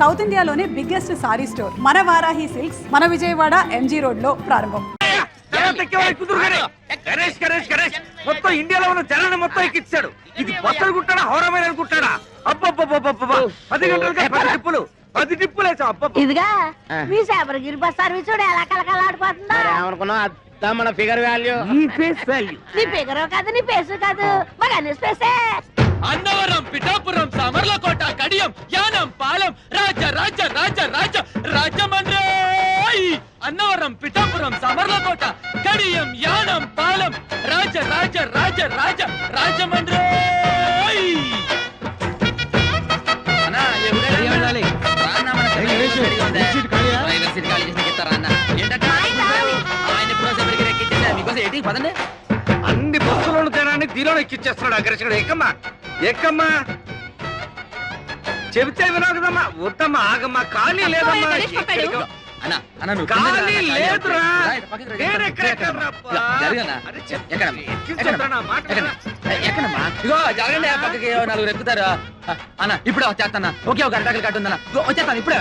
South ఇండియాలోనే biggest sorry store మన Varahi silks మన విజయవాడ ఎంజీ రోడ్ లో ప్రారంభం. మొత్తం ఇండియాలో ఉన్న జనాన్ని మొత్తం ఎక్కించాడు. ఇది బస్సులు కుట్టాడా హౌరమైన అనుకుంటాడా? అబ్బబ్బబ్బబ్బబ్బా 10 గంటలకి 10 టిప్పులు ఇదిగా మీ సేపరగిరి బస్ సర్వీస్ ఎలా కలకలాడిపోతుందా? మన ఫిగర్ వాల్యూ ఈ ఫేస్ వాల్యూ నీ ఫిగర్ కాదు నీ ఫేస్ కాదు మరి అన్ని స్పేసే. అన్నవరం, పిఠాపురం, సామర్లకోట, కడియం, యానం, పాలెం, రాజ రాజ రాజ రాజ రాజమండ్రి. అన్నవరం, పిఠాపురం, సామర్లకోట, కడియం, యానం, పాలెం, రాజ రాజ రాజ రాజ రాజమండ్రి. అన్ని బస్సులను జనాన్ని దీనిలో ఎక్కిచ్చేస్తున్నాడు. అగ్రసుడు ఎక్కమ్మా ఎక్కమ్మా చెబితే వినోదమ్మా. వద్దమ్మా ఆగమ్మా, ఖాళీ లేదమ్మా, ఖాళీ లేదురా. జరగండి పక్కకి 4 ఎక్కుతారు అన్న. ఇప్పుడే వచ్చేస్తాను. ఓకే ఒక అరటాకులు కట్టుందన్న, వచ్చేస్తాను ఇప్పుడే.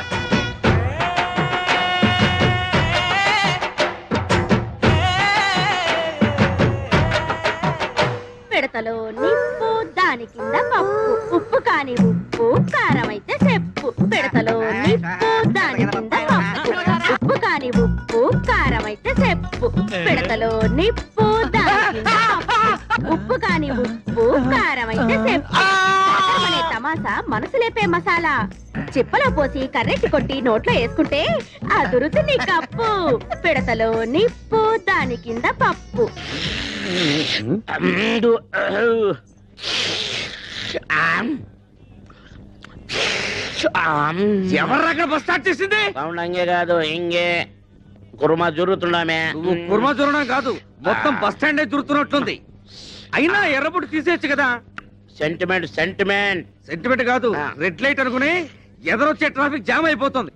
పిడతలో నిప్పు దాని కింద పప్పు, ఉప్పు కాని ఉప్పు కారం అయితే చెప్పు. పిడతలో నిప్పు దాని కింద పప్పు, ఉప్పు కాని ఉప్పు కారం అయితే చెప్పు. పిడతలో నిప్పు దాని కింద పప్పు, ఉప్పు కాని ఉప్పు కారం అయితే చెప్పు. అనే తమాసా మనసు లేపే మసాలా, చిప్పలో పోసి కర్రెట్టి కొట్టి నోట్లో వేసుకుంటే అదురుతు నీ కప్పు. పిడతలో నిప్పు దాని కింద పప్పు. ఎవరు అక్కడ బస్ స్టార్ట్ చేసింది? సౌండ్ అంగే కాదు ఇంగే కుర్మా జరుగుతున్నామే. కుర్మా జరగడం కాదు, మొత్తం బస్ స్టాండ్ జరుగుతున్నట్లుంది. అయినా ఎర్రబుట్టు తీసేయచ్చు కదా. సెంటిమెంట్ సెంటిమెంట్ సెంటిమెంట్ కాదు, రెడ్ లైట్ అనుకుని ఎదరొచ్చే ట్రాఫిక్ జామ్ అయిపోతుంది.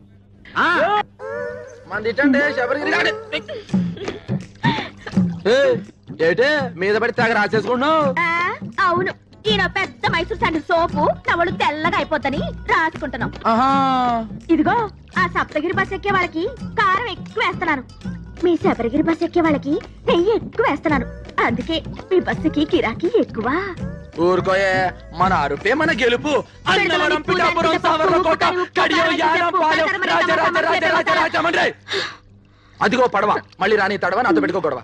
ఏటే మీద పడి తెగ రాసేసుకున్నావు. అవును, ఈయన పెద్ద మైసూర్ శాండిల్ సోపు నవలు తెల్లగా అయిపోతని రాసుకుంటున్నాం. ఇదిగో ఆ సప్తగిరి బస్ ఎక్కే వాళ్ళకి కారం ఎక్కువ వేస్తున్నాను, మీ శబరిగిరి బస్ ఎక్కే వాళ్ళకి నెయ్యి ఎక్కువ వేస్తున్నాను. అందుకే మీ బస్సుకి కిరాకీ ఎక్కువ. ఊరుకోయే, మన అరుపే మన గెలుపు. అన్నవరం, పిఠాపురం, సామర్లకోట, కడియం, యానం, పాలెం, రాజ రాజ రాజ రాజ రాజమండ్రి. అదిగో పడవ, మళ్ళీ రాని తడవ నాతో పెట్టుకో గొడవ.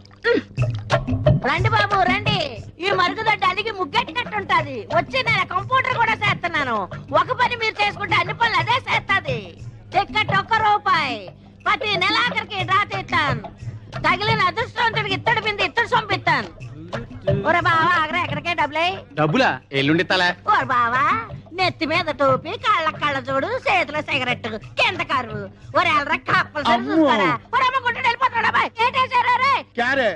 రండి బాబు రండి, ఈ మరుగుదొడ్డ అలిగి ముగ్గెట్టినట్టుంటది. వచ్చి నేను కంప్యూటర్ కూడా చేస్తున్నాను. ఒక పని మీరు చేసుకుంటే అన్ని పనులు అదే చేస్తాది. టికెట్ ₹1, ప్రతి నెలాఖరికి డ్రా తీస్తాను. తగిలిన అదృష్టవంతుడికి ఇత్తడి బింది ఇత్తడి సొంపిస్తాను. ఓరే బావా ఆగ్రా ఎక్కడికే డబ్బులా ఎల్లుండితలే. ఓరు బావా నెత్తి మీద టోపీ, కాళ్ళ కళ్ళ చూడు, చేతిలో సిగరెట్, కింద కరువు. ఒరేళ్ళ కప్పలు చూస్తారా? వెళ్ళిపోతాడా బాయ్? ఏంటేసారా రే? क्या रे?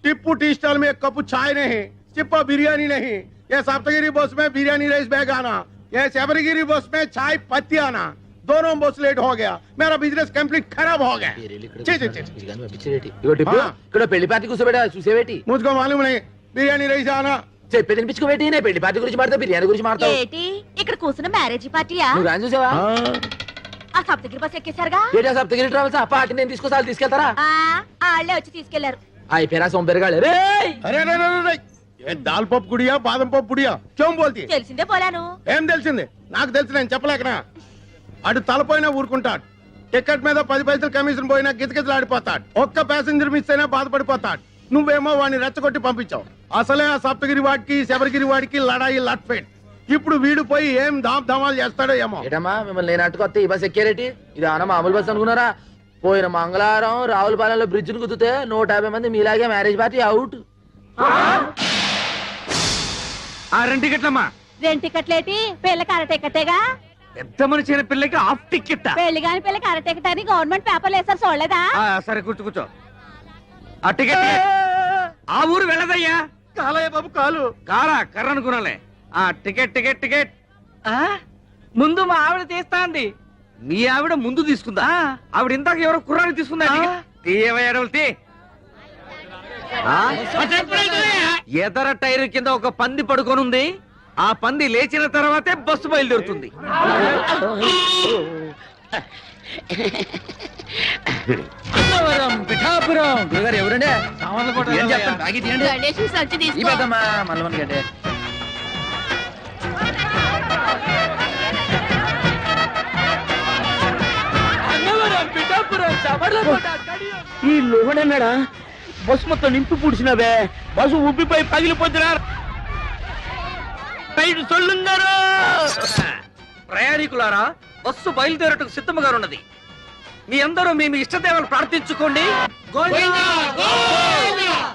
टिप्पू टी स्टॉल में 1 कप चाय नहीं, चिप्पा बिरयानी नहीं, ये सप्तगिरी बस में बिरयानी राइस बैग आना, ये शबरगिरी बस में चाय पत्ती आना, दोनों बस लेट हो गया, मेरा बिजनेस कंप्लीट खराब हो गया. ఇక్కడ పెళ్లి పార్టీ కూర్చోబెట్టా చూసేవేటి? मुझको मालूम नहीं, बिरयानी राइस आना. చెప్పి తినిపించుకోబెట్టి. నేను పెళ్లి పార్టీ గురించి మాడతా, బిర్యానీ గురించి మాడతావు. ఏంటి ఇక్కడ కూర్చున్న మ్యారేజ్ పార్టీయా? నువ్వు రాని చూసావా? ఆ సప్తగిరి బస్ ఎక్కేశారుగా? ఏటా సప్తగిరి ట్రావెల్స్ ఆ పార్టీ నేను తీసుకొస్తా, తీసుకెళ్తారా? వాళ్ళే వచ్చి తీసుకెళ్లారు. అయిపోయినా సొంపెరగాలి. अरे अरे अरे ये दाल पप गुड़िया बादम पप गुड़िया क्यों बोलती है? తెలిసిందే పోలాను. ఏం తెలిసింది? నాకు తెలిసి నేను చెప్పలేకనా? అటు తలపోయినా ఊరుకుంటాడు, టికెట్ మీద 10 పైసలు కమిషన్ పోయినా గిజగిజలాడిపోతాడు, ఒక్క ప్యాసింజర్ మిస్ అయినా బాధపడిపోతాడు. నువ్వేమో వాడిని రెచ్చగొట్టి పంపించావు. అసలే ఆ సప్తగిరి వాడికి శబరిగిరి వాడికి లడాయి లట్ఫెట్. ఇప్పుడు వీడు పోయి ఏం ధామాలు చేస్తాడో ఏమో. ఏటమ్మా మిమ్మల్ని నేనట్టుకొస్తే ఈ బస్ ఎక్కేరేటి? ఇది అన్న మామూలు బస్ అనుకున్నారా? పోయిన మంగళవారం రావులపాలెంలో బ్రిడ్జ్ ను గుద్దితే 150 మంది మీలాగే మ్యారేజ్ పార్టీ అవుట్. ఆ 2 టికెట్లమ్మా. 2 టికెట్లేటి? పిల్లకి అర టికెటేగా. పెద్ద మనిషి అయిన పిల్లకి హాఫ్ టికెట్. పెళ్లి కాని పిల్లకి అర టికెట్ అని గవర్నమెంట్ పేపర్లు వేస్తారు చూడలేదా? సరే కూర్చో. ఆ టికెట్ ఆ ఊరు వెళ్ళదయ్యా. కాలయ్య బాబు కాలు. కారా కర్ర అనుకున్నాలే. ఆ టికెట్ టికెట్ టికెట్ ముందు మా ఆవిడ తీస్తా అంది. మీ ఆవిడ ముందు తీసుకుందా? ఆవిడ ఇందాక ఎవరో కుర్రాన్ని తీసుకుందా? తీయవయ్యాడవులు. ఎదర టైర్ కింద ఒక పంది పడుకోనుంది. ఆ పంది లేచిన తర్వాతే బస్సు బయలుదేరుతుంది. అన్నవరం పిఠాపురం గురుగారు ఎవరండి సామాన్లు కూడా ఏం చెప్తాను బాగా తీయండి గణేష్ సంచి ఈ తీసుకో పెద్దమ్మా మల్లవన్ గడ్డే అన్నవరం పిఠాపురం సమర్లకోట కడియం ఈ లోహడన్నాడా బస్సు మొత్తం నింపి పూడ్చినవే బస్సు ఉబ్బిపోయి పగిలిపోతున్నా రైలు సొల్లుంగారు ప్రయాణికులారా బస్సు బయలుదేరటకు సిద్ధముగా ఉన్నది. మీ అందరూ మీ మీ ఇష్టదేవాలు ప్రార్థించుకోండి.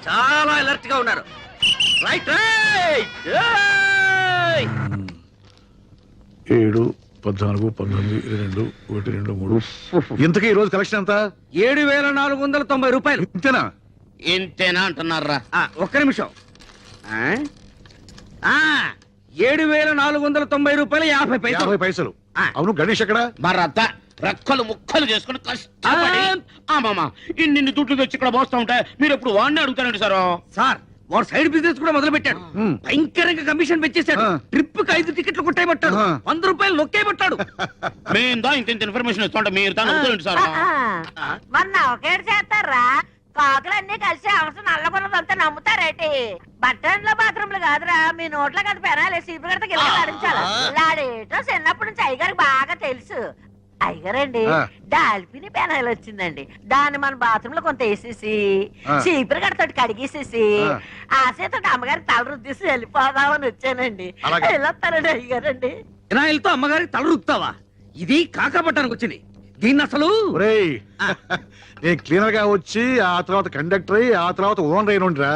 చాలా అలర్ట్ గా ఉన్నారు. Right right 7, 14, 19, 22, 1, 2, 3. ఇంతకీ ఈ రోజు కలెక్షన్ ఎంత? 7,490 రూపాయలు. ఇంతేనా? ఇంతేనా అంటున్నారా? ఒక్క నిమిషం. 7,490 రూపాయలు 50 పైసలు. 50 పైసలు. ఆ. అవును, గణేష్ ఎక్కడ? మరద్ద రెక్కలు ముక్కలు చేసుకుని కష్టపడి మామా ఇన్ని దుడ్లు తెచ్చి ఇక్కడ మోస్తా ఉంటే మీరు ఎప్పుడు వాడిని అడుగుతారండి సార్. సార్ వాడు సైడ్ బిజినెస్ కూడా మొదలు పెట్టాడు. హ్మ్. భయంకరంగా కమిషన్ పెంచేశాడు. ఆ. ట్రిప్ కి 5 టికెట్లు కొట్టేయబట్టాడు. ఆ. 100 రూపాయలు నొక్కేయబట్టాడు. మేము దా ఇంత ఇన్ఫర్మేషన్ ఇస్తుంటే మీరు దాన్ని అడుగుతారండి సార్. మొన్న ఒకేడు చేస్తారా కాకులన్నీ కలిసి అవసరం నల్లబుర్రదంతా నమ్ముతారేటి బట్టన్లో బాత్రూమ్లు కాదురా మీ నోట్లో కదా పెనాలి సీపు కడితే గిల్లడించాలి లాడేటో చిన్నప్పటి నుంచి అయ్యగారికి బాగా తెలుసు అయ్యగారండి ఆ. డాల్ఫిని పెనాయిల్ వచ్చిందండి దాన్ని మన బాత్రూమ్ లో కొంత వేసేసి ఆ. చీపురు కడతోటి కడిగేసేసి ఆ. ఆసేతో అమ్మగారికి తల రుద్దేసి వెళ్ళిపోదామని వచ్చానండి అలాగే. వెళ్ళొస్తానండి అయ్యగారండి వినాయలతో అమ్మగారికి తల రుక్తావా? ఇది కాకపట్టానికి వచ్చింది. దీన్ని అసలు ఒరేయ్, నేను క్లీనర్ గా వచ్చి ఆ తర్వాత కండక్టర్ అయ్యి ఆ తర్వాత ఓనర్ అయినుండ్రా.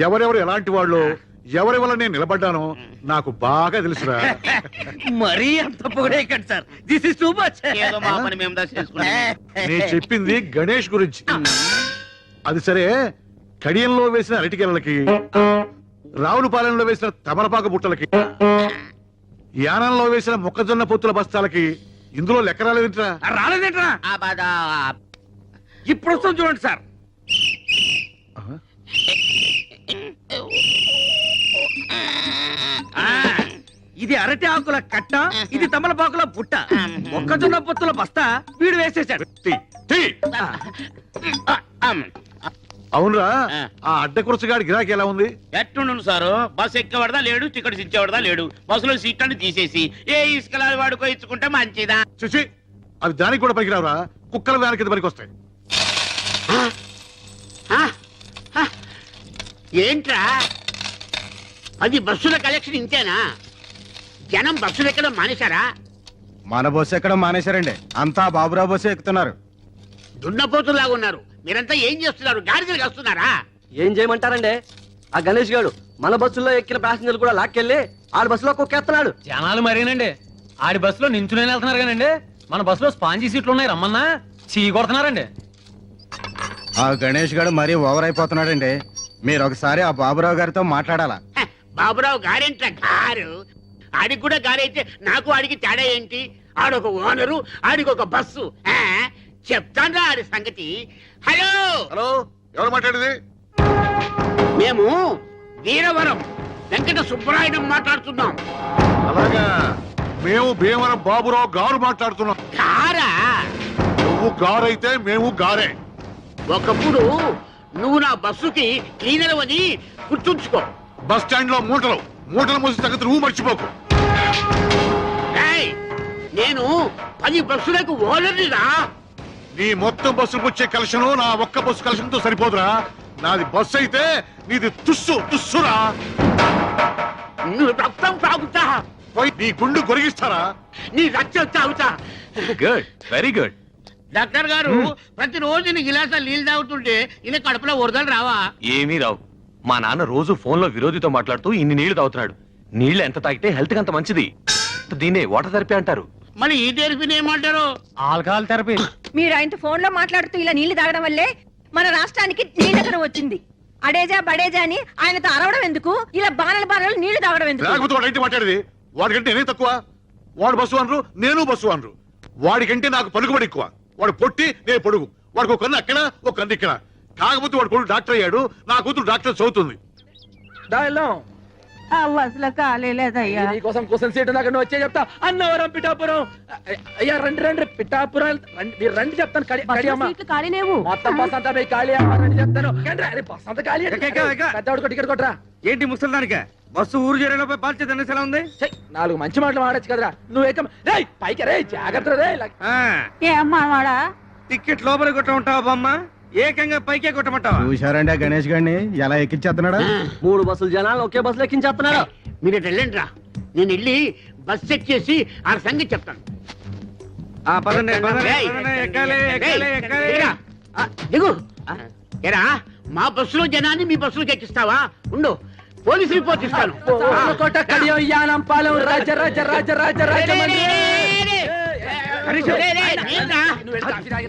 ఎవరెవరు ఎలాంటి వాళ్ళు, ఎవరి వల్ల నేను నిలబడ్డానో నాకు బాగా తెలుసురా. మరీ అంత పొగడేయకండి sir. This is too much. ఏదో మా పని మేము దా చేసుకుంటాం. నేను చెప్పింది గణేష్ గురించి. అది సరే, కడియంలో వేసిన అరటికెలలకి, రావులపాలెంలో వేసిన తమలపాకు బుట్టలకి, యానంలో వేసిన మొక్కజొన్న పొత్తుల బస్తాలకి ఇందులో లెక్క రాలేదంటరా? రాలేదేంట్రా? ఆ బాధ ఇప్పుడు వస్తుంది చూడండి సార్. ఆ, ఇది అరటి ఆకుల కట్ట, ఇది తమలపాకుల బుట్ట, మొక్కజొన్న పొత్తుల బస్తా వీడు వేసేసాడు. తీ, తీ. అవునరా, ఆ అడ్డ కురసగాడి గిరాకీ ఎలా ఉంది? ఎట్టుండు సారు బస్సు ఎక్కేవాడదా లేడు, టికెట్స్ ఇచ్చేవాడదా లేడు. బస్సులో సీట్లన్నీ తీసేసి ఏ ఇసుకలాది వాడుకో ఇచ్చుకుంటే మంచిదా. చూసి అవి దానికి కూడా పనికిరావురా, కుక్కల వ్యాన్ కింద పనికి వస్తాయి. ఏంట్రా అది బస్సుల కలెక్షన్ ఇంతేనా? జనం బస్సులు ఎక్కడం మానేశారా? మన బస్సు ఎక్కడం మానేశారండి, అంతా బాబురావు బస్సు ఎక్కుతున్నారు. దున్నపోతులాగా ఉన్నారు. మీరంతా ఏం చేస్తున్నారు? గాడిదలు వస్తున్నారా? ఏం చేయమంటారండి? ఆ గణేష్ గారు మన బస్సులో ఎక్కిన ప్యాసింజర్లు కూడా లాక్కెళ్ళి ఆడి బస్సులో కుక్కేస్తున్నాడు. జనాలు మరేనండి ఆడి బస్సులో నించునే వెళ్తున్నారు కానండి మన బస్సులో స్పాంజీ సీట్లు ఉన్నాయి రమ్మన్నా చీ కొడుతున్నారండి. ఆ గణేష్ గారు మరీ ఓవర్ అయిపోతున్నాడండి. మీరు ఒకసారి ఆ బాబురావు గారితో మాట్లాడాలా? హ, బాబురావు గారేంట్రా గారు? ఆడికి కూడా గారైతే నాకు ఆడికి తేడా ఏంటి? ఆడొక ఓనరు, ఆడికి ఒక బస్సు. చెప్తాన్రా ఆడి సంగతి. హలో హలో, ఎవరు మాట్లాడేది? మేము వీరవరం వెంకట సుబ్బరాయుడు మాట్లాడుతున్నాం. అలాగా, మేము భీమవరం బాబురావు గారు మాట్లాడుతున్నాం. గారా? నువ్వు గారైతే మేము గారే. ఒకప్పుడు నువ్వు నా బస్సుకి క్లీనర్ అని గుర్తుంచుకో. బస్ స్టాండ్ లో మూటలు మూసి సంగతి నువ్వు మర్చిపోకు. ఏయ్, నేను 10 బస్సులకు ఓనర్నిరా. నీ మొత్తం బస్సులకు వచ్చే కలెక్షన్ నా ఒక్క బస్సు కలెక్షన్ తో సరిపోదురా. నాది బస్సు అయితే నీది తుస్సురా. నువ్వు రక్తం తాగుతా, పోయి నీ గుండు కొరిగిస్తారా? నీ రక్తం తాగుతా. Good, very good. డాక్టర్ గారు ప్రతిరోజు నీ గిలాసా నీళ్ళు తాగుతుంటే ఇలా కడుపులో వరదలు రావా? ఏమీ రావు. మా నాన్న రోజు ఫోన్ లో విరోధితో మాట్లాడుతూ ఇన్ని నీళ్లు తాగుతున్నాడు. నీళ్లు ఎంత తాగితే హెల్త్ కి అంత మంచిది. దీన్నే వాటర్ థెరపీ అంటారు. మరి ఈ థెరపీని ఏమంటారు? Alcohol therapy. మీరు ఆయనతో ఫోన్ లో మాట్లాడుతూ ఇలా నీళ్లు తాగడం వల్లే మన రాష్ట్రానికి నీళ్ళకరం వచ్చింది. అడేజా బడేజా అని ఆయనతో అరవడం ఎందుకు? ఇలా బాణలు నీళ్లు తాగడం ఎందుకు? లేకపోతే వాడు ఏంటి మాట్లాడేది? వాడికంటే నేనే తక్కువ? వాడు బస్సు అనరు, నేను బస్సు అనరు. వాడికంటే నాకు పలుకుబడి ఎక్కువ. వాడు పొట్టి, నేను పొడుగు. వాడికి ఒక కన్ను అక్కడ, ఒక కన్ను ఇక్కడ. కాకపోతే వాడు కొడుకు డాక్టర్ అయ్యాడు, నా కూతురు డాక్టర్ చదువుతుంది. ఆ బస్సులో ఖాళీ లేదయ్యా. నీకోసం కోసం సీటు నాకు నువ్వు వచ్చే చెప్తా. అన్నవరం పిఠాపురం. అయ్యా రండి రండి పిఠాపురం రండి, మీరు రండి చెప్తాను. ఖాళీ లేవు. మొత్తం బస్ అంతా పోయి ఖాళీ అమ్మ రండి చెప్తాను. బస్ అంతా ఖాళీ. పెద్దవాడికి టికెట్ కొట్టరా. ఏంటి ముసలిదానికే బస్సు ఊరు చేరేలోపై బాధ్యత ఎలా ఉంది? 4 మంచి మాటలు మాడచ్చు కదరా. నువ్వు ఏకం రే పైకి రే జాగ్రత్త రే. ఏమ్మా టికెట్ లోపల కొట్ట ఉంటావా బామ్మ? ఏకంగా పైకే కొట్టమంటావా? చూశారండి ఆ గణేష్ గారిని ఎలా ఎక్కించేస్తున్నాడా? 3 బస్సులు జనాలు ఒకే బస్సులో ఎక్కించేస్తున్నాడు. మీరు వెళ్ళండి రా, నేను వెళ్ళి బస్ ఎక్కేసి ఆ సంగతి చెప్తాను. పదండి, పదండి, ఏయ్, పదండి, ఎక్కాలి, ఎక్కాలి, ఎక్కాలి. దిగురా. దిగు. ఏరా మా బస్సులో జనాన్ని మీ బస్సులోకి ఎక్కిస్తావా? ఉండు, పోలీసు రిపోర్ట్ ఇస్తాను. కోట కడియం యానం పాలెం రాజ రాజ రాజ రాజ రాజ మండ్రి.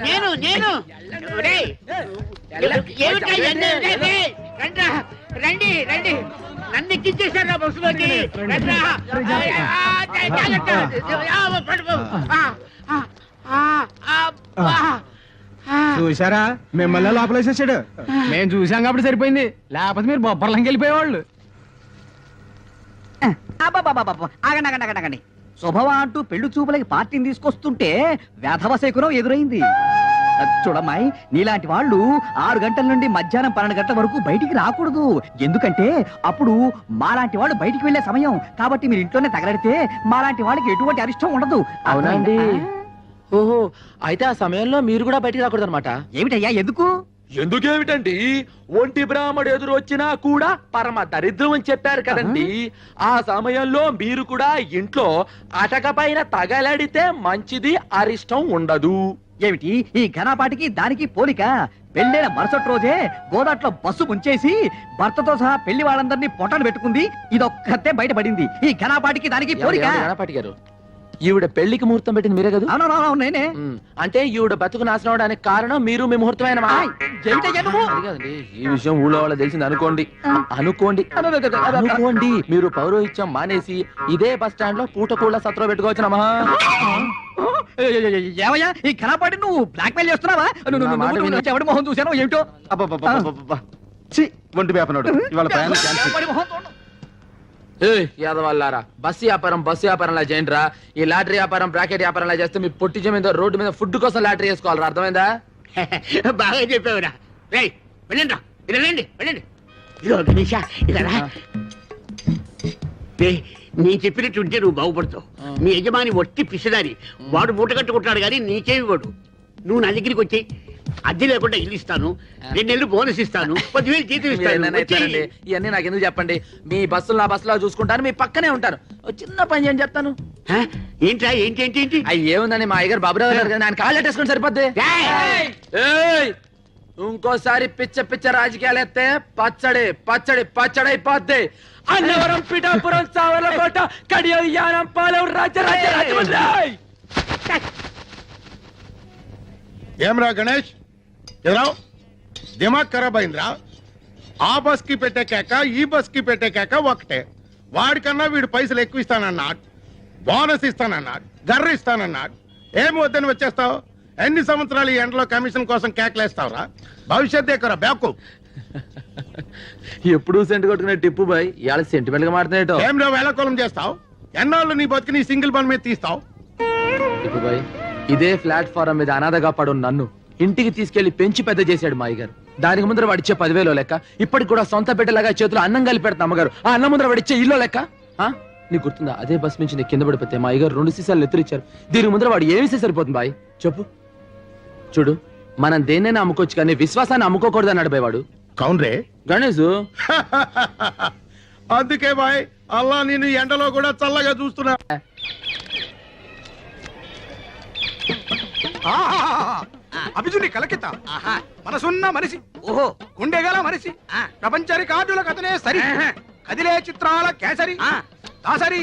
నేను రండి రండి, నన్ను ఎక్కించేశారు ఆ బస్సులోకి. చూసారా మిమ్మల్ని లోపలేసేసాడు. మేము చూసాం కాబట్టి సరిపోయింది, లేకపోతే మీరు బొబ్బర్లంకి వెళ్ళిపోయేవాళ్ళు. ఆగండి శుభవా అంటూ పెళ్లి చూపులకి పార్టీని తీసుకొస్తుంటే వేధవ శకునం ఎదురైంది. చూడమ్మాయి, నీలాంటి వాళ్ళు 6 గంటల నుండి మధ్యాహ్నం 12 గంటల వరకు బయటికి రాకూడదు. ఎందుకంటే అప్పుడు మాలాంటి వాళ్ళు బయటికి వెళ్లే సమయం. కాబట్టి మీరు ఇంట్లోనే తగలడితే మాలాంటి వాళ్ళకి ఎటువంటి అరిష్టం ఉండదు. అవునండి. ఓహో, అయితే ఆ సమయంలో మీరు కూడా బయటికి రాకూడదు అనమాట. ఏమిటయ్యా ఎందుకు? ఎందుకేమిటండి, ఒంటి బ్రాహ్మడు ఎదురు వచ్చినా కూడా పరమ దరిద్రం అని చెప్పారు కదండి. ఆ సమయంలో మీరు కూడా ఇంట్లో అటక పైన తగలడితే మంచిది, అరిష్టం ఉండదు. ఏమిటి ఈ ఘనపాటికి దానికి పోలిక? పెళ్ళైన మరుసటి రోజే గోదాట్లో బస్సు ముంచేసి భర్తతో సహా పెళ్లి వాళ్ళందరినీ పొట్టలు పెట్టుకుంది. ఇదొక్కతే బయటపడింది. ఈ ఘనపాటికి దానికి పోలిక. గణపాటి గారు, ఈవిడ పెళ్లికి ముహూర్తం పెట్టింది మీరే కదా? అవునవును నేనే. అంటే ఈవిడ బతుకు నాశనం అవడానికి కారణం మీరు, మీ ముహూర్తమైన ఈ విషయం ఊళ్ళో వాళ్ళ తెలిసింది అనుకోండి. అనుకోండి మీరు పౌరోహిత్యం మానేసి ఇదే బస్ స్టాండ్ లో పూటకూళ్ళ సత్రం పెట్టుకోవచ్చునమ్మా. ఏమయ్యా ఈ ఘనపాటి నువ్వు బ్లాక్ మెయిల్ చేస్తున్నావా? ఎవడి మొహం చూసానో ఏమిటో. ఒంటి వేపనాడు ఇవాళ ప్రయాణం క్యాన్సిల్. యాదవల్లారా, బస్సు వ్యాపారంలా చేయండిరా. ఈ లాటరీ వ్యాపారం, బ్రాకెట్ వ్యాపారంలా చేస్తే మీ పొట్టి జమీందో రోడ్డు మీద ఫుడ్ కోసం లాటరీ వేసుకోవాలరా. అర్థమైందా? బాగా చెప్పావురా. రేయ్ వెళ్ళండి రా, ఇలా రండి, వెళ్ళండి. ఇదో గణేష ఇలా రా. నేను చెప్పినట్టు ఉంటే నువ్వు బాగుపడతావు. నీ యజమాని వట్టి పిసిదారి, వాడు మూట కట్టుకుంటాడు కానీ నీకేమి వాడు. నువ్వు నా దగ్గరికి వచ్చి అద్దె లేకుండా ఇల్లు ఇస్తాను, 2 నెలలు బోనస్ ఇస్తాను, 10,000 జీతం ఇస్తాను. ఇవన్నీ నాకు ఎందుకు చెప్పండి. మీ బస్సులు నా బస్సులో చూసుకుంటాను, మీ పక్కనే ఉంటాను. చిన్న పని చేయని చెప్తాను. ఏంట్రా ఏంటి ఏంటి ఏంటి? అవి ఏముందని మా అయ్యగారు బాబురావు గారు కదా, ఆయన కాళ్ళు వేసుకుని సరిపోద్ది. ఇంకోసారి పిచ్చ రాజకీయాలు ఎత్తే పచ్చడి పచ్చడి పచ్చడి అయిపోద్ది. అన్నవరం పిఠాపురం సావర్లకోట కడియం యానం పాలెం రాజ రాజ రాజమండ్రి. ఏమ్రా గణేష్, ఎదురా దిమాగ్ ఖరాబ్ అయిందిరా. ఆ బస్ కి పెట్టే కేక ఈ బస్ కి పెట్టే కేక ఒకటే. వాడికన్నా వీడు పైసలు ఎక్కువ ఇస్తానన్నాడు, బోనస్ ఇస్తానన్నాడు, గర్ర ఇస్తానన్నాడు. ఏమి వద్దని వచ్చేస్తావు? ఎన్ని సంవత్సరాలు ఈ ఎండలో కమిషన్ కోసం కేకలేస్తావురా? భవిష్యత్ ఎక్కరా బ్యాకు. ఎప్పుడు సెంట్ కొట్టుకునే టిప్పు బాయ్ ఇవాళ సెంటిమెంట్ గా మాట్లాడేటో. ఏం నువ్వు వేళకోళం చేస్తావు? ఎన్నాళ్ళు నీ బతికి నీ సింగిల్ పని మీద తీస్తావు? టిప్పు బాయ్, ఇదే ప్లాట్ఫారం మీద అనాథగా పడు నన్ను ఇంటికి తీసుకెళ్లి పెంచి పెద్ద చేశాడు మా అయ్యగారు. దానికి ముందర వాడిచ్చే 10,000 లెక్క, ఇప్పటికి కూడా సొంత బిడ్డలాగా చేతులు అన్నం కలిపి పెడతా అమ్మగారు. ఆ అన్నం ముందర వాడిచ్చే ఇల్లు లెక్క. నీకు గుర్తుందా? అదే బస్ నుంచి నేను కింద పడిపోతే మా అయ్యగారు 2 సీసాలు ఎత్తురిచ్చారు. దీనికి ముందర వాడు ఏమి సరిపోతుంది బాయ్ చెప్పు. చూడు, మనం దేన్నైనా అమ్ముకోవచ్చు కానీ విశ్వాసాన్ని అమ్ముకోకూడదు అన్నాడు బాయ్ వాడు. కౌన్రే గణేష్. అందుకే బాయ్ అల్లా నేను ఎండలో కూడా చల్లగా చూస్తున్నా. అభిజుని కలకిత మనసున్న మనిషి, ఓహో గుండెగల మనిషి, ప్రపంచ రికార్డులకు అతనే సరి, కదిలే చిత్రాల కేసరి, దాసరి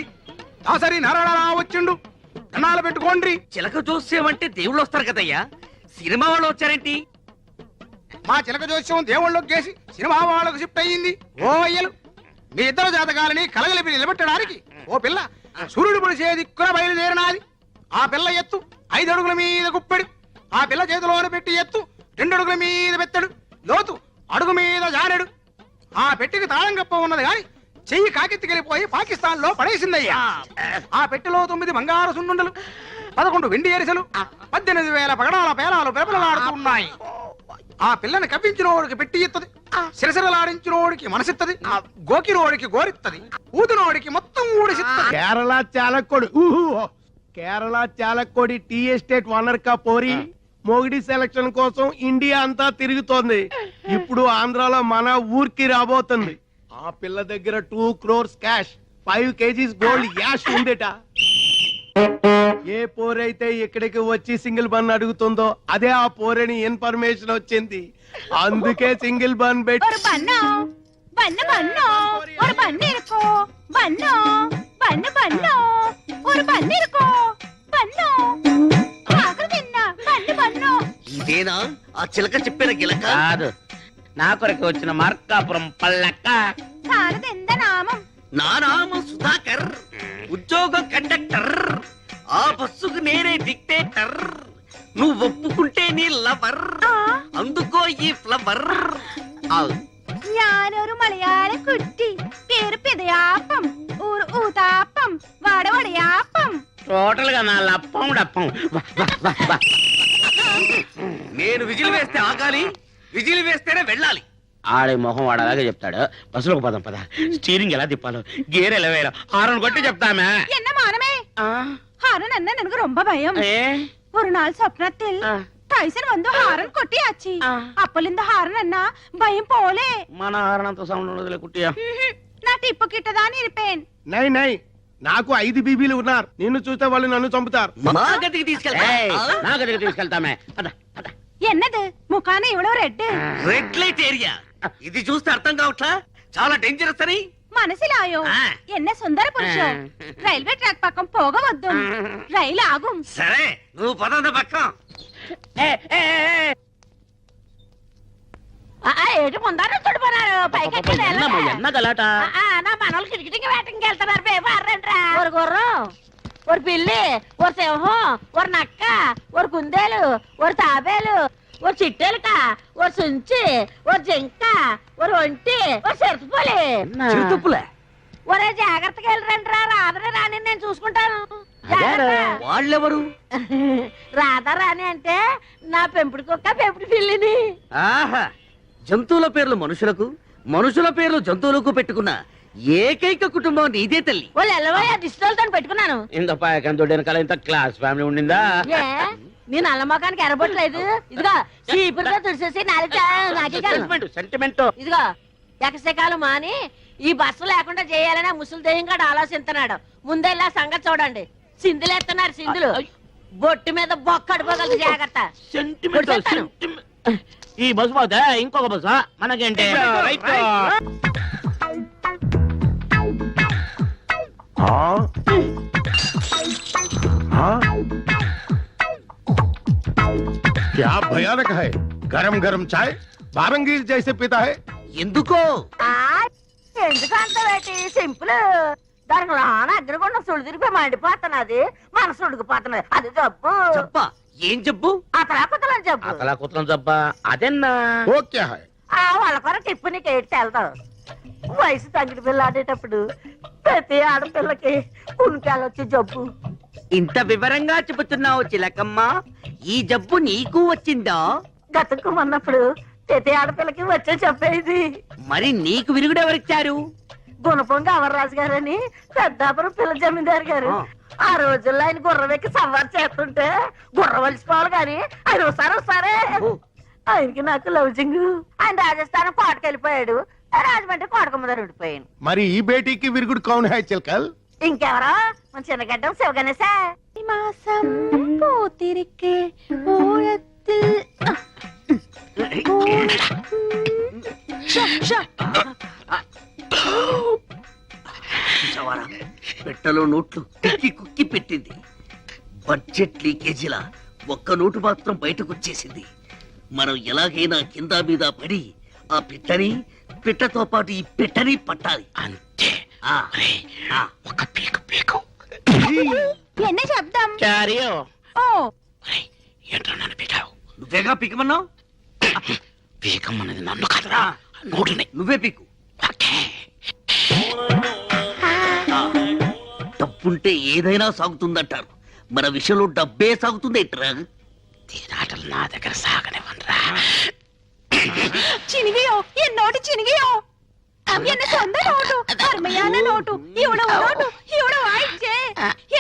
దాసరి నారాయణ వచ్చిండు. కన్నాలు పెట్టుకోండి. చిలక జోస్యం అంటే దేవుళ్ళు వస్తారు కదయ్యా, సినిమా వాళ్ళు వచ్చారేంటి? మా చిలక జోస్యం దేవుళ్ళకి గేసి సినిమా వాళ్ళకు షిఫ్ట్ అయ్యింది. ఓ అయ్యలు, మీ ఇద్దరు జాతకాలని కలగలిపి నిలబెట్టడానికి ఓ పిల్ల సూర్యుడు పొడిసే దిక్కున బయలుదేరినాది. ఆ పిల్ల ఎత్తు 5 అడుగుల మీద గుప్పెడు, ఆ పిల్ల చేతిలోన పెట్టి ఎత్తు 2 అడుగుల మీద బెత్తడు, లోతు అడుగు మీద జానెడు. ఆ పెట్టికి తాళం కప్ప ఉన్నది గాని చెయ్యి కాకెత్తికెళ్ళిపోయి పాకిస్తాన్ లో పడేసిందయ్యా. ఆ పెట్టెలో 9 బంగారు సున్నుండలు, 11 వెండి ఎరిసెలు, 18,000 పగడాల పేలాలు పెరపలలాడుతున్నాయి. ఆ పిల్లని కవ్వించినోడికి పెట్టి ఇత్తది, సిరసిరలాడించినోడికి మనసిత్తది, గోకినోడికి గోరిత్తది, ఊదినోడికి మొత్తం ఊడిసిత్తది. Kerala Chalakudy Kerala Chalakudy tea estate owner కా పోరి మొగిడి సెలక్షన్ కోసం ఇండియా అంతా తిరుగుతోంది. ఇప్పుడు ఆంధ్రాలో మన ఊరికి రాబోతుంది. ఆ పిల్ల దగ్గర 2 crores క్యాష్, 5 kgs గోల్డ్ యాష్ ఉందేట. ఏ పోరైతే ఇక్కడికి వచ్చి సింగిల్ బన్ అడుగుతుందో అదే ఆ పోరని ఇన్ఫర్మేషన్ వచ్చింది. అందుకే సింగిల్ బన్ పెట్టి ఇదేనా ఆ చిలక చెప్పిన గిలక? కాదు, నా కొరకు వచ్చిన మార్కాపురం పల్లక్క. నా నామ సుధాకర్, ఉద్యోగం కండక్టర్, ఆ బస్సుకు నేనే డిక్టేటర్. నువ్వు ఒప్పుకుంటే నీ లవర్, అందుకో ఈ ఫ్లవర్. ഞാനൊരു മലയാള കുട്ടി, പേര് പിതയാപ്പം, ഊര് ഊതാപ്പം, വടവടയാപ്പം. టోటల్ గా నా లప్పం డప్పం. నేను విజిల్ వేస్తే ఆగాలి, విజిల్ వేస్తేనే వెళ్ళాలి. ఆడే మొహం వాడు అలాగే చెప్తాడు. బస్సులోకి పదం పద. స్టీరింగ్ ఎలా తిప్పాలో, గేర్ ఎలా వేయాలో ఆరని కొట్టి చెప్తామే. என்ன மானமே, ஹாரன் என்ன எனக்கு ரொம்ப பயம். ஒரு நாள் சொப்னத்தில் టైసన్ వందు హారన్ కొట్టియాచి, అప్పలింద హారన్ అన్న భయం పోలే. మన హారన్ అంత సౌండ్ ఉండదులే కుట్టియా. నా టిప్పు కిట్టదాని ఇరిపేన్. నై నై, నాకు 5 బీబీలు ఉన్నారు. నిన్ను చూస్తే వాళ్ళు నన్ను చంపుతారు. మా గదికి తీసుకెళ్తా. నా గదికి తీసుకెళ్తామే. ఎన్నది ముఖాన ఇవ్వడం రెడ్ రెడ్ లైట్ ఏరియా. ఇది చూస్తే అర్థం కావట్లా, చాలా డేంజరస్ అని. మనసిలాయో ఎన్న సుందర పురుషం. రైల్వే ట్రాక్ పక్కం పోగవద్దు, రైలు ఆగుం. సరే నువ్వు పదంద పక్కం. ఏటి ముందర చుడిపోనారు పైకి ఎన్న గలాట. నా మనోళ్ళు కిటికీకి వేటకి వెళ్తున్నారు. పేపర్రంట్రా ఒక గుర్రం, ఒక పిల్లి, ఒక సింహం, ఒక నక్క, ఒక కుందేలు, ఒక తాబేలు, ఒక చిట్టెలుక, ఒక సుంచి, ఒక జింక, ఒక ఒంటి, ఒక చిరుతపులి. చిరుతపులే? ఒరే జాగ్రత్తగా వెళ్ళరంట్రా, రాధనే రాని నేను చూసుకుంటాను. వాళ్ళెవరు? రాధా రాని అంటే నా పెంపుడు కుక్క, పెంపుడు పిల్లిని. ఆహా, జంతువుల పేర్లు మనుషులకు, మనుషుల పేర్లు జంతువులకు పెట్టుకున్న ఏకైక కుటుంబం నీదే తల్లి. వాళ్ళు ఎల్లవయ్యా దిష్టితో పెట్టుకున్నాను. ఇంత పాయకంతో వెనకాల ఇంత క్లాస్ ఫ్యామిలీ ఉండిందా? ఏ నీ నల్ల మొఖానికి ఎరబొట్టలేదు. ఇదిగో చీపురుతో తుడిసేసి సెంటిమెంట్. ఇదిగో ఎకసెకాలు మాని ఈ బస్సు లేకుండా చేయాలని ముసలి దెయ్యంగా ఆలోచిస్తున్నాడు. ముందెల్లా సంగతి చూడండి. సింధులేస్తున్నారు, సింధులు. బొట్టు మీద బొక్కడిపోగలదు, జాగ్రత్త. ఈ బస్సు పోతే ఇంకొక బస్సు మనకేంటి? क्या भयानक है. गरम गरम चाय बारंगीर जैसे पीता है. ఎందుకో ఎందుకు అంత వేటి సింపుల్. దానికి లోన అగ్రగుండం సుడు తిరిగిపోయి మండిపోతున్నది, మనసు ఉడికిపోతున్నది. అది జబ్బు. జబ్బా? ఏం జబ్బు? అతలాకుతలం జబ్బు. అతలా కుతలం జబ్బా? అదెన్నా वो क्या है. వాళ్ళ కొర టిప్పు నీకు ఏడ్చి వెళ్తావు. వయసు తగ్గిడి పిల్ల ఆడేటప్పుడు ప్రతి ఆడపిల్లకి ఉనికాలొచ్చి జబ్బు. ఇంత వివరంగా చెబుతున్నావు చిలకమ్మ. ఈ జబ్బు నీకు వచ్చిందా? గతుక్కుమన్నప్పుడు ప్రతి ఆడపిల్లకి వచ్చే చెప్పేది. మరి నీకు విరుగుడు ఎవరిచ్చారు? గుణపొంగ అమర్రాజు గారని పెద్దాపురం పిల్ల జమీందారు గారు. ఆ రోజుల్లో ఆయన గుర్రం ఎక్కి సవారు చేస్తుంటే గుర్రం వలిసిపోవాలి కానీ ఆయన ఒకసారి ఆయనకి నాకు లవ్జింగ్. ఆయన రాజస్థానం కోటకెళ్ళిపోయాడు, రాజమండ్రి కోటక ముందర ఉండిపోయాను. మరి ఈ బేటీకి విరుగుడు కౌన్ హై చిల్కల్. ఇంకెవరో మన చిన్నగడ్డం శివగణేశ. మాసం పూతిరికే పెట్టలో నోట్లు కుక్కి కుక్కి పెట్టింది. బడ్జెట్ లీకేజీలా ఒక్క నోటు మాత్రం బయటకు వచ్చేసింది. మనం ఎలాగైనా కింద మీద పడి ఆ పిట్టని, పిట్టతో పాటు ఈ పిట్టని పట్టాలి. అంతే. ఒక పీకు పీకు. ఎన్న శబ్దం. ఓ ఏంట్రా నన్ను పీకావు? నువ్వేగా పీకమన్నావు. పీకమ్మన్నది నన్ను కాదురా, నోటిని. నువ్వే పీకు. డబ్బుంటే ఏదైనా సాగుతుందంటారు, మన విషయంలో డబ్బే సాగుతుంది ఏంట్రా? తీరాటలు నా దగ్గర సాగనివ్వనరా. చినిగియో എന്നോട് ചിനികിയോ എന്നെ സ്വന്തം നോട്ടു അർമ്മയാന നോട്ടു ഇവിടെ നോട്ടു ഇവിടെ വായിച്ചേ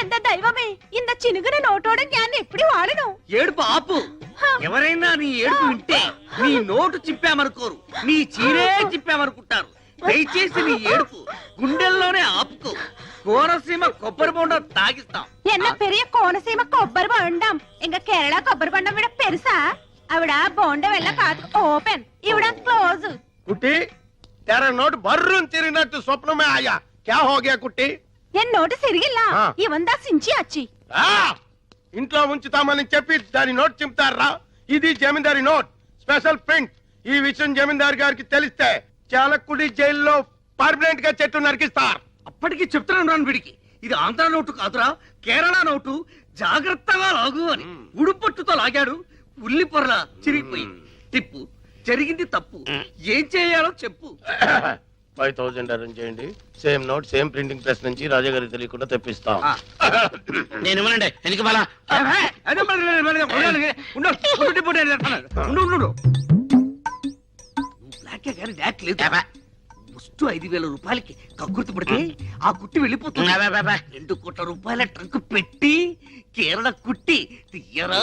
എന്റെ ദൈവമേ ఇంత చినుగున నోటోడ ഞാൻ ఎప్పుడు వాడను. ఏడుపు ఆపు. ఎవరైనా నీ ఏడుపు వింటే నీ నోటు చిప్పామనుకోరు, నీ చీరే చిప్పామనుకుంటారు. దయచేసి నీ ఏడుపు గుండెల్లోనే ఆపుకో. కోనసీమ కొబ్బరి బొండం తాగిస్తాం. என்ன பெரிய கோணசீம కొబ్బరి బొండం ఇంక కేరళ కొబ్బరి బొండం విడ పెరుసా అవిడ బొండం వెళ్ళ కాదు ఓపెన్ ఇవిడ క్లోజ్. కుట్టి तेरा नोट बर्रून తిరిగినట్టు స్వప్నమే ఆయా क्या हो गया కుట్టి? ఎన్ నోటు సిరిగిల్ల ఇవందా సించి అచ్చి ఇంట్లో ఉంచుతామని చెప్పి దాని నోట్ చింపుతారా? ఇది జమీందారి నోట్, స్పెషల్ ప్రింట్. ఈ విషయం జమీందారు గారికి తెలిస్తే చాలకుడి జైల్లో పర్మనెంట్ గా చెట్టు నరికిస్తారు. అప్పటికి చెప్తున్నాను రాను వీడికి, ఇది ఆంధ్ర నోటు కాదురా, కేరళ నోటు. జాగ్రత్తగా లాగు అని ఉడుపట్టుతో లాగాడు. ఉల్లి పొరలా చిరిగిపోయింది. టిప్పు జరిగింది తప్పు, ఏం చేయాలో చెప్పు. 5000 అరేంజ్ చేయండి. Same note same printing press నుంచి రాజా గారికి తెలియకుండా తెప్పిస్తాం. నేను ఇవ్వనండి, ఎందుకు మళ్ళా? ముస్టు 5000 రూపాయలకి కక్కుర్తి పడితే ఆ కుట్టి వెళ్ళిపోతుంది. 2 కోట్ల రూపాయల ట్రంక్ పెట్టి కేరళ కుట్టి తీయరా.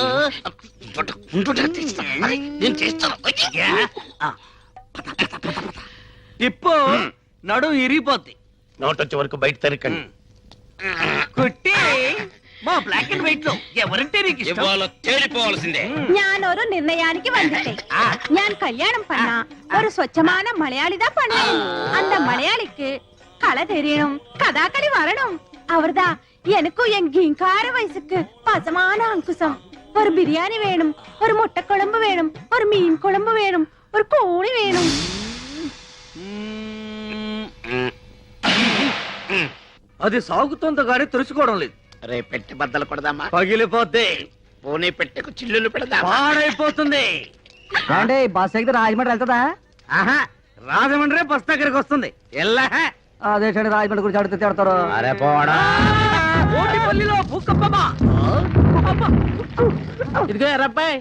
నేను చేస్తాను. టిప్పు నడు ఇరిగిపోద్ది. నోట్ వచ్చే వరకు బయట తెరకండి. కుట్టి మా బ్లాక్ అండ్ వైట్ లో ఎవరంటే నీకు ఇష్టం? ఇవాళ తేలిపోవాల్సిందే. ഞാനൊരു നിർണയാനിക്ക് വന്നിട്ടേ ഞാൻ കല്യാണം பண்ண ഒരു സ്വച്ഛமான മലയാളിതാ பண்ணணும். அந்த மலையாளிக்கு கலை தெரியணும், கதாகளி வரணும். அவர்தா எனக்கும் என் கீங்கார வயசுக்கு பசமான அங்குசம். ஒரு பிரியாணி வேணும், ஒரு முட்டை குழம்பு வேணும், ஒரு மீன் குழம்பு வேணும், ஒரு கோழி வேணும். అది సాగుతుందో గానీ తెలుసుకోవడం లేదు. రే పెట్టి బద్దలు కొడదామా? పగిలిపోద్ది. పోనీ పెట్టెకు చిల్లులు పెడదామా? పాడైపోతుంది. ఏమండి బస్ ఎక్కితే రాజమండ్రి వెళ్తుందా? ఆహా, రాజమండ్రి బస్ దగ్గరికి వస్తుంది. ఎల్లా అదేంటండి రాజమండ్రి గురించి అడిగితే తిడతారు. అరే పోడా. ఓటిపల్లిలో భూకంపమా? ఇదిగో ఎర్రబ్బాయి,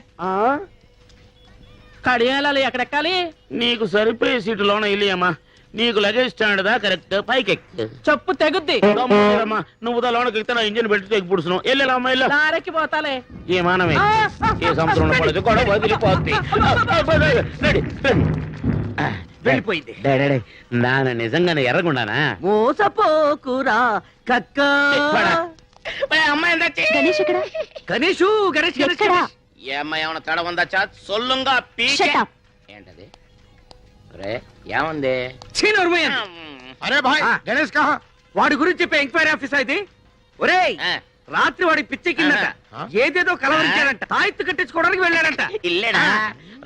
కడియాలి ఎక్కడెక్కాలి? నీకు సరిపోయే సీటులోన ఇల్లియమ్మా. నీకు లగేజ్ స్టాండ్ దా కరెక్ట్, పైకి చెప్పు తెగుద్ది. నువ్వు దా లోనకి ఎక్కితే నా ఇంజిన్ పెట్టి తెగి పుడుచును. వెళ్ళాలమ్మా ఇల్లు. నారెక్కి పోతాలే. ఏ మానమే ఏ సంవత్సరం పడదు కూడా వదిలిపోద్ది. వెళ్ళిపోయింది. నాన్న నిజంగానే ఎర్రగుండానా? మోసపోకురా కక్క. అమ్మాయి గణేష్ ఇక్కడ. గణేషు గణేష్ గణేష్ ఎక్కడా? ఏ అమ్మాయి ఏమన్నా తడ ఉందా? చా సొల్లుంగా Shut up. ఏంటది? రే ఏముంది? అరే భాయ్ గణేష్ కహా? వాడి గురించి చెప్పే ఎంక్వైరీ ఆఫీస్ ఇది. ఒరేయ్, రాత్రి వాడి పిచ్చి కిందట ఏదేదో కలవరించాడంట. తాయెత్తు కట్టించుకోవడానికి వెళ్ళాడంట. ఇల్లేనా?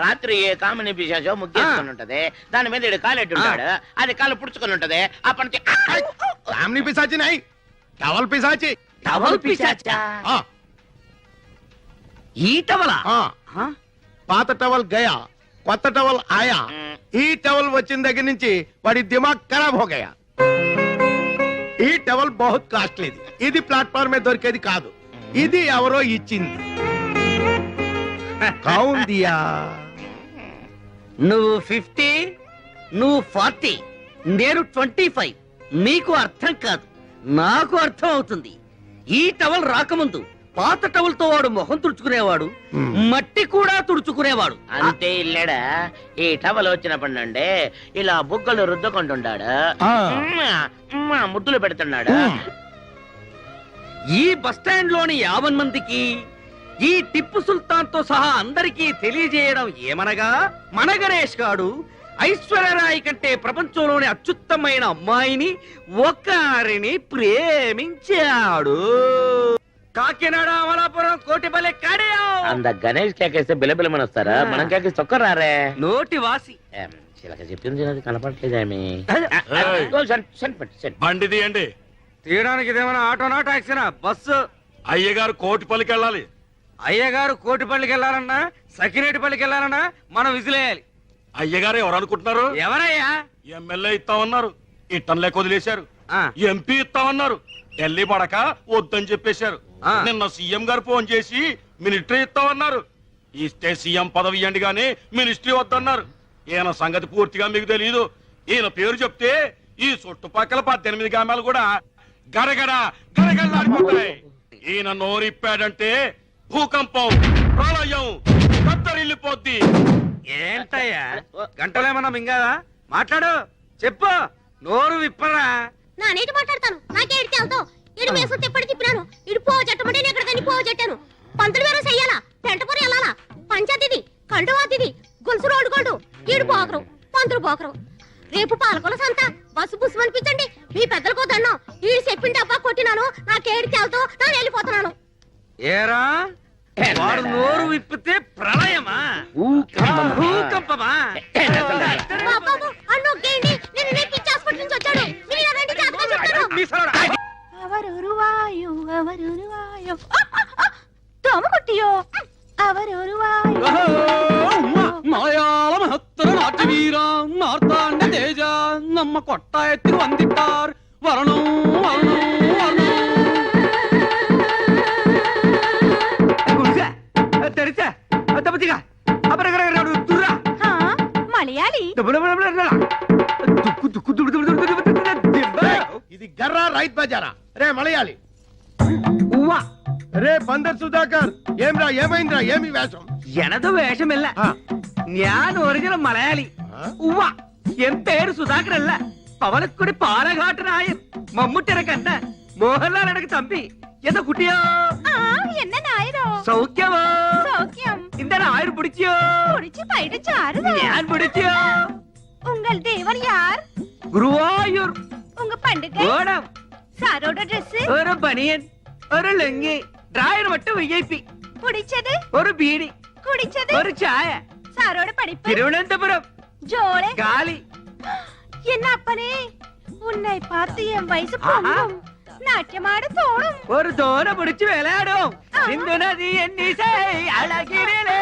రాత్రి ఏ కామిని పిశాచో ముగ్గేసుకుని ఉంటది. దాని మీద ఈడు కాలెట్టి ఉంటాడు. అది కాలు పుడుచుకుని ఉంటది. అప్పటి నుంచి ఫ్యామిలీ పిశాచి నై, టవల్ పిశాచి. టవల్ పిశాచా? ఈ టవలా? పాత టవల్ గయా, కొత్త టవల్ ఆయా. ఈ టవల్ వచ్చిన దగ్గర నుంచి వాడి దిమాగ్ ఖరాబ్ హో గయా. ఈ టవల్ బహుత్ కాస్ట్లీది. ఇది ప్లాట్ఫామ్ మీద దొరికేది కాదు. ఇది ఎవరో ఇచ్చింది. కౌన్ దియా? నువ్వు 50, నువ్వు 40, నేను 25. మీకు అర్థం కాదు, నాకు అర్థం అవుతుంది. ఈ టవల్ రాకముందు పాత టవల్ తో వాడు మొహం తుడుచుకునేవాడు, మట్టి కూడా తుడుచుకునేవాడు. అంతే ఇల్లేడా? ఈ టవల్ వచ్చినప్పటి నుండి ఇలా బుగ్గలు రుద్దుకుంటున్నాడు, ముద్దులు పెడుతున్నాడు. ఈ బస్ స్టాండ్ లోని 50 మందికి ఈ టిప్పు సుల్తాన్ తో సహా అందరికీ తెలియజేయడం ఏమనగా, మన గణేష్ గాడు ఐశ్వర్యరాయ్ కంటే ప్రపంచంలోని అత్యుత్తమైన అమ్మాయిని ఒకరిని ప్రేమించాడు. కాకినాడ, అమలాపురం, కోటిపల్లి, కడియం. అంద గణేష్ కేకేస్తే బిలబిలమని వస్తారా? మనం కేకేస్తే ఒక్కరారే. నోటి వాసి. చిలక చెప్పింది కనపడలేదేమి? బండి తీయండి. తీయడానికి ఇదేమైనా ఆటోనా టాక్సీనా? బస్సు. అయ్యగారు కోటిపల్లికి వెళ్ళాలి. అయ్యగారు కోటిపల్లికి వెళ్ళాలన్నా, సకినేటిపల్లికి వెళ్ళాలన్నా మనం విజిలేయాలి. అయ్యగారు ఎవరు అనుకుంటున్నారు? ఎవరయ్యా? ఎమ్మెల్యే ఇస్తామన్నారు. ఇట్టంలేక వదిలేశారు. ఎంపీ ఇస్తామన్నారు, ఢిల్లీ పడక వద్దని చెప్పేశారు. నిన్న సీఎం గారు ఫోన్ చేసి మినిస్ట్రీ ఇస్తామన్నారు. ఇస్తే సీఎం పదవి ఇవ్వండి గానీ మినిస్ట్రీ వద్దన్నారు. ఈయన సంగతి పూర్తిగా మీకు తెలియదు. ఈయన పేరు చెప్తే ఈ చుట్టుపక్కల 18 గ్రామాలు కూడా గరగడ గరగడలాడిపోతాయి. ఈయన నోరిప్పాడంటే భూకంపం, ప్రళయం, కత్తరిల్లిపోద్ది. ఏంటయ్యా గంటలేమన్నా మింగాదా? మాట్లాడు, చెప్పు, నోరు విప్పరా. నా నీటి మాట్లాడతాను, నాకే ఎడితే అవుతావు. ఇడు మేసు తిప్పటి తిప్పినాను, ఇడు పో జట్టమంటే నేను ఎక్కడికని పో జట్టాను. పంతులు వేరు చెయ్యాలా, పెంటపూరి వెళ్ళాలా, పంచాయతీది, కండువాతిది, గొలుసు రోడ్డు గోల్డు, ఈడు పోకరు, పంతులు పోకరు. రేపు పాలకొల సంత, బస్సు బుస్సు అనిపించండి. మీ పెద్దలకు దండం. ఈడు చెప్పిండి అబ్బా కొట్టినాను, నాకేడితే అవుతావు, నేను వెళ్ళిపోతున్నాను. ఏరా వాడు నోరు విప్పితే ప్రళయమా, భూకంపమా? బాబు అన్ను ఒకేండి, నేను పిచ్చి హాస్పిటల్ నుంచి వచ్చాడు. మీరు రండి, జాతకం చెప్తాను. అవరురువాయు అవరురువాయు తోమకుట్టియో అవరురువాయు மலையாள மகத்தர நாட்டு வீரா நார்த்தாண்ட தேஜா நம்ம கொட்டாயத்தில் வந்திட்டார் வரணும் வரணும் வரணும். తెరిచా దెబ్బతిగా తుర్రా మలయాళి ఇది గర్రా రైత్ బజారా రే మలయాళి. రే బందర్ సుధాకర్, ఏమ్రా ఏమైందిరా, ఏమి వేషం? ఎనదు వేషమిల్ల, ഞാൻ ഒറിജിനൽ മലയാളി. ഉവ്വ എൻ പേര് സുധാകരല്ല, പവനക്കുടി പാലഘാട്ടനായൻ, മമ്മൂട്ടിയുടെ കണ്ട മോഹൻലാൽ ഇടക്ക് തമ്പി. എന്താ കുട്ടിയോ? என்ன நாயரோ? സൗഖ്യമോ? சௌக்கியம். இந்த ஆயிரு பிடிச்சியோ? பிடிச்சு பைடு சாரு. ഞാൻ പിടിച്ചിയോ? உங்கள் தேவர் யார்? ഗുരുവായൂർ. உங்க பண்டிகை ഓണം. சாரோட Dress. ഒരു ബനിയൻ, ഒരു ലുങ്കി, ഡ്രായർ மட்டும் വിഐപി. பிடிச்சது? ഒരു ബീഡി, குடிச்சது? ഒരു ചായ. சாரோட படிப்பு? തിരുവനന്തപുരം. ஜோளே. കാലി. என்ன அப்பனே, உன்னை பார்த்து என் வயசு பொங்கும், நாட்டியமாட தோணும். ഒരു തോര പിടിച്ച് വിളയാടും. സിന്ധു നദി എന്നിസൈ അഴകിരിലേ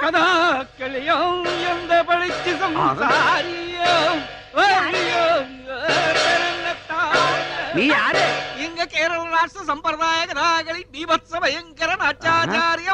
கதாக்களியோ எந்த படிச்சு சம்சாரியோ നീ ആര്? இங்க கேரள ராஷ்டிர சம்பிரதாய கதாகளி பீபத்ச பயங்கர நாச்சாச்சாரிய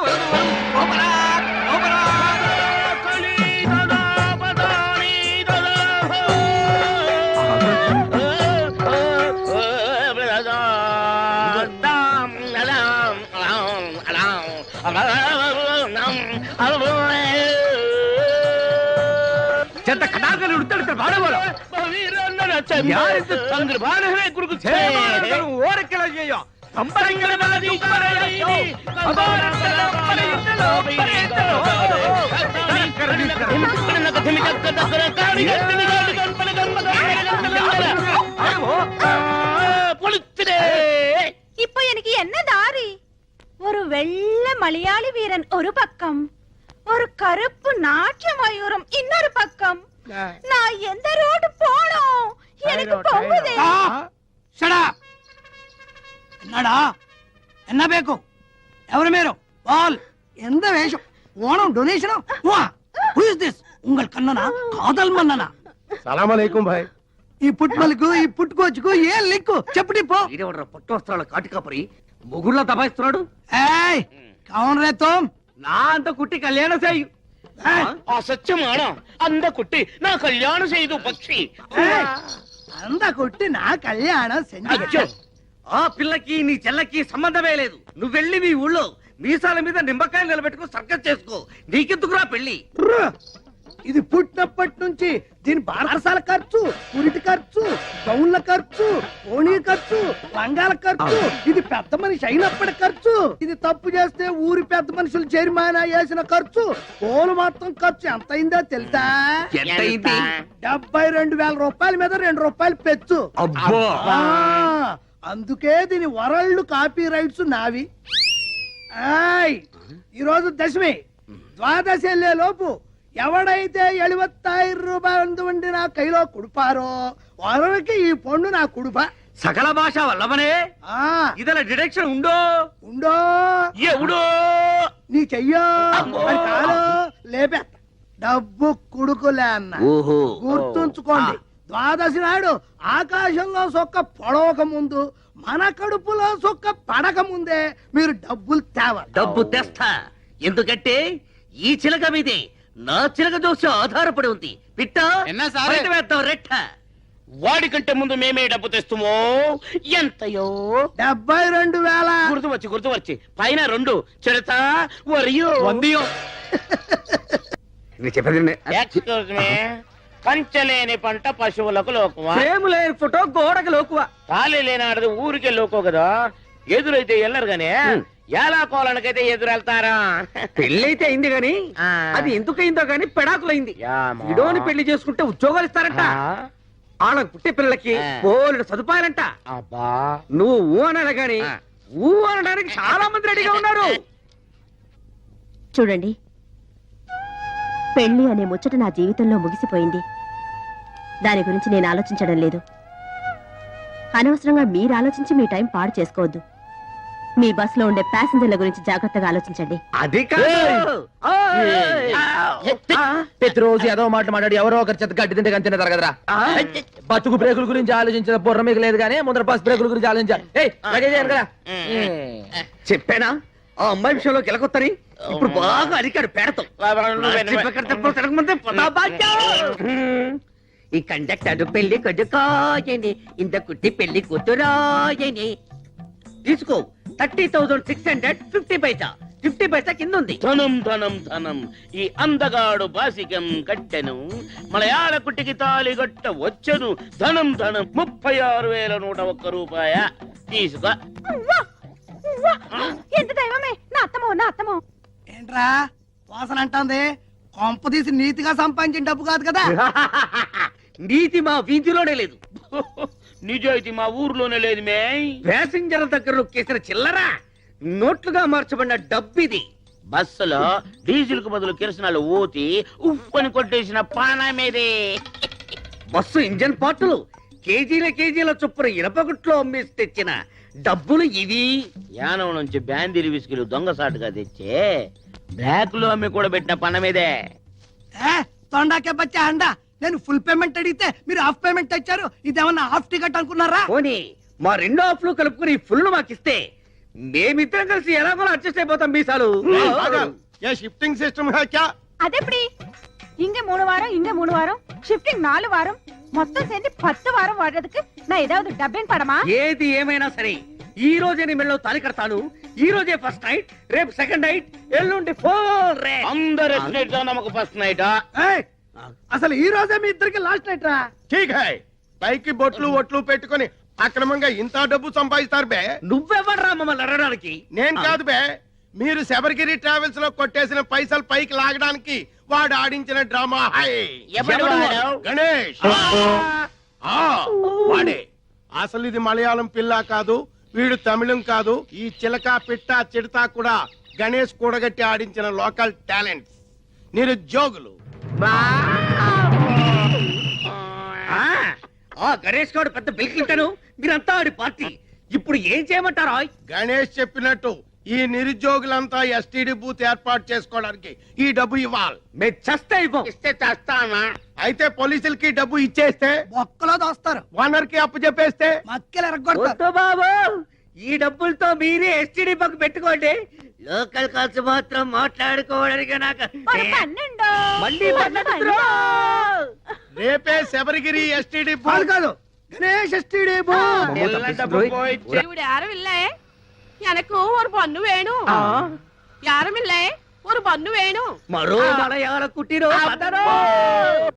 ചെത്ത കഥാകൾ എടുത്തെടുത്ത പാടുപോലെ ഓരക്കിളോ ചെയ്യോ இப்போ எனக்கு என்ன தாரி? ஒரு வெள்ளை மலையாளி வீரன் ஒரு பக்கம், ஒரு கருப்பு நாட்டிய மயூரம் இன்னொரு பக்கம். நான் எந்த ரோடு போனோம்? எனக்கு பொங்குதே. என்னடா என்ன பேக்கும் ఎవరు మీరు వాల్ ఎంత వేషం Onam donation who is this ఉంగల్ కన్ననా కాదల్ మన్ననా సలాం అలైకుం భాయ్. ఈ పుట్మలకు ఈ పుట్టుకోచుకు ఏ లిక్కు చెప్పటి పో. ఇదేవడ్రా పట్టు వస్త్రాల కాటికాపరి ముగుళ్ళ దబాయిస్తున్నాడు. ఏయ్ కౌన్ రే తుమ్? నా అంత కుట్టి కళ్యాణం చేయు. అసత్యమానా అంద కుట్టి నా కళ్యాణం చేయదు పక్షి. అంద కొట్టి నా కళ్యాణం అచ్చో, ఆ పిల్లకి నీ చెల్లకి సంబంధమే లేదు. నువ్వు వెళ్ళి మీ ఊళ్ళో మీసాల మీద నిమ్మకాయలు నిలబెట్టుకో సర్కస్ చేసుకో. నీకెందుకురా పెళ్లి? ఇది పుట్టినప్పటి నుంచి దీని బారసాల ఖర్చు, పురిటి ఖర్చు, గౌన్ల ఖర్చు, ఓణీ ఖర్చు, లంగాల ఖర్చు, ఇది పెద్ద మనిషి అయినప్పటి ఖర్చు. ఇది తప్పు చేస్తే ఊరి పెద్ద మనుషులు చైర్మన్ వేసిన ఖర్చు. పోలు మొత్తం ఖర్చు ఎంత అయిందో తెలుసా? 72,000 రూపాయల మీద 2 రూపాయలు పెచ్చు. ఆ, అందుకే దీని వరల్డ్ కాపీ రైట్స్ నావి. ఈరోజు దశమి, ద్వాదశి వెళ్ళే లోపు ఎవడైతే 75,000 రూపాయలు ఉండి నా కైలో కుడిపారో వారికి ఈ పండు నా కుడుప. సకల భాష వల్లవనే ఇదల డిడక్షన్ ఉండో ఉండో ఎవడో నీ చెయ్యో అని కాలో లేపేస్తా. డబ్బు కుడుకులే అన్న. ఓహో. గుర్తుంచుకోండి, ద్వాదశి నాడు ఆకాశంలో సొక్క పొడవక ముందు మన కడుపులో సొక్క పడక ముందే మీరు డబ్బులు తేవాలి. డబ్బు తెస్తా, ఎందుకంటే ఈ చిలక మీదే నా చిలక దోషం ఆధారపడి ఉంది. పిట్ట బయట వేద్దాం రెట్ట. వాడికంటే ముందు మేమే డబ్బు తెస్తామో. ఎంతయో? 72,000. గుర్తు వచ్చి పైన 2 చెడతా వరియో వందియో. ఎక్స్క్యూజ్ మీ, పంచలేని పంట పశువులకు లోకువా, ప్రేమ లేని ఫోటో గోడకి లోకువా, తాళి లేని ఆడది ఊరికే లోకో కదా. ఎదురైతే వెళ్ళరు గానీ ఎలా కోలనికైతే ఎదురెళ్తారా? పెళ్ళైతే అయింది గాని అది ఎందుకయిందో గాని పెడాకులైంది. ఇడోని పెళ్లి చేసుకుంటే ఉద్యోగాలు ఇస్తారంట, వాళ్ళకి పుట్టే పిల్లలకి బోలెడు సదుపాయాలంట. అబ్బా, నువ్వు ఊ అనాలి గాని ఊ అనడానికి చాలా మంది రెడీగా ఉన్నారు. చూడండి, పెళ్లి అనే ముచ్చట నా జీవితంలో ముగిసిపోయింది. దాని గురించి నేను ఆలోచించడం లేదు. అనవసరంగా మీరు ఆలోచించి మీ టైం పాడు చేసుకోవద్దు. మీ బస్సులో ఉండే ప్యాసింజర్ల గురించి జాగ్రత్తగా ఆలోచించండి. అది కాదు, ప్రతిరోజు ఏదో మాట మాట్లాడి ఎవరో ఒకరి చేత గడ్డి తింటే కానీ తింటారు కదరా. బతుకు బ్రేకుల గురించి ఆలోచించిన బుర్ర మీకు లేదు కానీ ముందర బస్ బ్రేకుల గురించి ఆలోచించాలి. చెప్పానా ఆ అమ్మాయి విషయంలో గెలకొత్తని? ఇప్పుడు బాగా అడిగాడు పేడతాం. ఈ కండక్టర్ పెళ్లి కొడుకోయని, ఇంత కుట్టి పెళ్లి కూతురాయని. తీసుకో 30,650 పైసా. 50 పైసా కింద ఉంది. ధనం ధనం ధనం. ఈ అందగాడు బాసికం కట్టెను, మలయాళ కుట్టికి తాళి గట్ట వచ్చను. ధనం ధనం 36,101 రూపాయ. తీసుకో. ఎంత దైవమే, నా అత్తమో నా అత్తమో. ఏంట్రా వాసన అంటుంది? కొంప తీసి నీతిగా సంపాదించిన డబ్బు కాదు కదా. నీతి మా వీధిలోనే లేదు, నిజాయితీ మా ఊర్లోనే లేదు. మే ప్యాసింజర్ల దగ్గర నొక్కేసిన చిల్లరా నోట్లుగా మార్చబడిన డబ్బిది. బస్సులో డీజిల్ కు బదులు కిరసనాలు ఊతి ఉప్పని కొట్టేసిన పానమేదే. బస్సు ఇంజన్ పార్టులు కేజీల చొప్పున ఇనపగుట్లో అమ్మేసి తెచ్చిన డబ్బులు ఇవి. యానం నుంచి బ్యాందీలు విసుకులు దొంగసాటుగా తెచ్చే బ్లాక్ లో అమ్మి కూడా పెట్టిన పనమేదే. తొండాకే బచ్చా అండా, నేను ఫుల్ పేమెంట్ అడిగితే మీరు హాఫ్ పేమెంట్ తెచ్చారు. ఇదేమన్నా హాఫ్ టికెట్ అనుకున్నారా? పోనీ మా 2 హాఫ్లు కలుపుకుని ఫుల్ మాకిస్తే మేమిద్దరం కలిసి ఎలాగో అడ్జస్ట్ అయిపోతాం. మీసాలు షిఫ్టింగ్ సిస్టమ్ అదెప్పుడు? இங்க 3 வாரம், இங்க 3 வாரம், ஷிஃப்டிங் 4 வாரம், మొత్తం சேர்ந்து 10 వారం వాడేందుకు నా ఏதாவது డబ్బింగ్ పడమా? ఏది ఏమైనా సరే ఈ రోజే నీ మెళ్ళలో తాళి కడతాను. ఈ రోజే ఫస్ట్ నైట్, రేపు సెకండ్ నైట్, ఎల్లుండి ఫోర్ రే. అందరు నమ్మకు ఫస్ట్ నైట్. అసలు ఈ రోజే మీ ఇద్దరికి లాస్ట్ నైట్ రా. ఠీక్ హై, పైకి బొట్లు ఒట్లు పెట్టుకొని అక్రమంగా ఇంత డబ్బు సంపాదిస్తారు బే. నువ్వెవడ్రా మమ్మల్ని అడగడానికి? నేను కాదు బే, మీరు శబరిగిరి ట్రావెల్స్ లో కొట్టేసిన పైసలు పైకి లాగడానికి వాడు ఆడించిన డ్రామా. హై గణేష్, వాడే అసలు. ఇది మలయాళం పిల్ల కాదు, వీడు తమిళం కాదు. ఈ చిలక పిట్ట చిడతా కూడా గణేష్ కూడగట్టి ఆడించిన లోకల్ టాలెంట్స్, నిరుద్యోగులు. గణేష్ గారు పెద్ద బిల్కింటాను, మీరంతా ఆడి పార్టీ. ఇప్పుడు ఏం చేయమంటారా? గణేష్ చెప్పినట్టు ఈ నిరుద్యోగులంతా ఎస్టీడీ బూత్ ఏర్పాటు చేసుకోవడానికి ఈ డబ్బు ఇవ్వాలి. మేము చస్తే ఇస్తే చేస్తానా? అయితే పోలీసులకి డబ్బు ఇచ్చేస్తే ఒక్కలో దోస్తారు, ఓనర్ కి అప్పు చెప్పేస్తే మక్కలు ఎరగొడతారు. బాబు ఈ డబ్బులతో మీరే ఎస్టీడీ పక్క పెట్టుకోండి. లోకల్ కాల్స్ మాత్రం మాట్లాడుకోవడానికి నాకు మళ్ళీ రేపే శబరిగిరి ఎస్టీడీ కాదు, గణేష్ ఎస్టీడీ இவரு யாரும் இல்ல, எனக்கு ஒரு பொண்ணு வேணும். யாரும் இல்ல, ஒரு பொண்ணு வேணும். మరో మలయాళ కుట్టిరో